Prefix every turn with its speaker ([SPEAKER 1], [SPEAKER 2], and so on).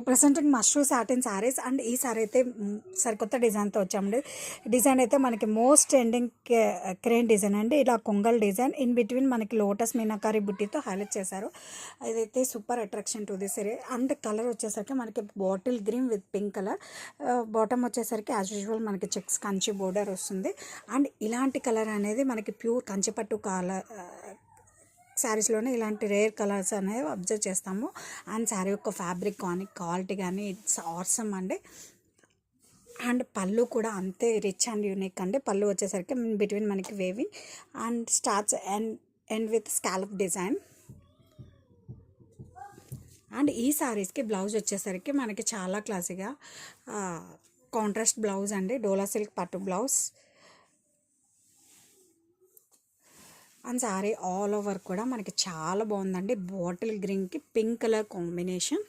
[SPEAKER 1] Presenting mashru satin saris. And ఈ sorry అయితే సరికొత్త డిజైన్తో వచ్చామండి. డిజైన్ అయితే మనకి మోస్ట్ ఎండింగ్ క్రేన్ డిజైన్ అండి. ఇలా కొంగల్ డిజైన్ ఇన్ బిట్వీన్ మనకి లోటస్ మీనాకారి బుట్టితో హైలైట్ చేశారు. ఇదైతే super attraction to the sorry. And colour వచ్చేసరికి మనకి bottle green with pink colour. Bottom వచ్చేసరికి యాజ్ యూజువల్ మనకి చెక్స్ కంచి బోర్డర్ వస్తుంది. అండ్ ఇలాంటి కలర్ అనేది మనకి ప్యూర్ కంచిపట్టు కలర్ శారీస్లోనే ఇలాంటి రేర్ కలర్స్ అనేవి అబ్జర్వ్ చేస్తాము. అండ్ శారీ యొక్క ఫ్యాబ్రిక్ కానీ క్వాలిటీ కానీ ఇట్స్ ఆసమ్ అండి. అండ్ పళ్ళు కూడా అంతే రిచ్ అండ్ యూనిక్ అండి. పళ్ళు వచ్చేసరికి బిట్వీన్ మనకి weaving and starts and with scallop design. And ఈ శారీస్కి బ్లౌజ్ వచ్చేసరికి మనకి చాలా క్లాసీగా కాంట్రాస్ట్ బ్లౌజ్ అండి. డోలా సిల్క్ పట్టు blouse. And sari all over కూడా మనకి చాలా బాగుందండి. బాటిల్ గ్రీన్కి పింక్ కలర్ కాంబినేషన్.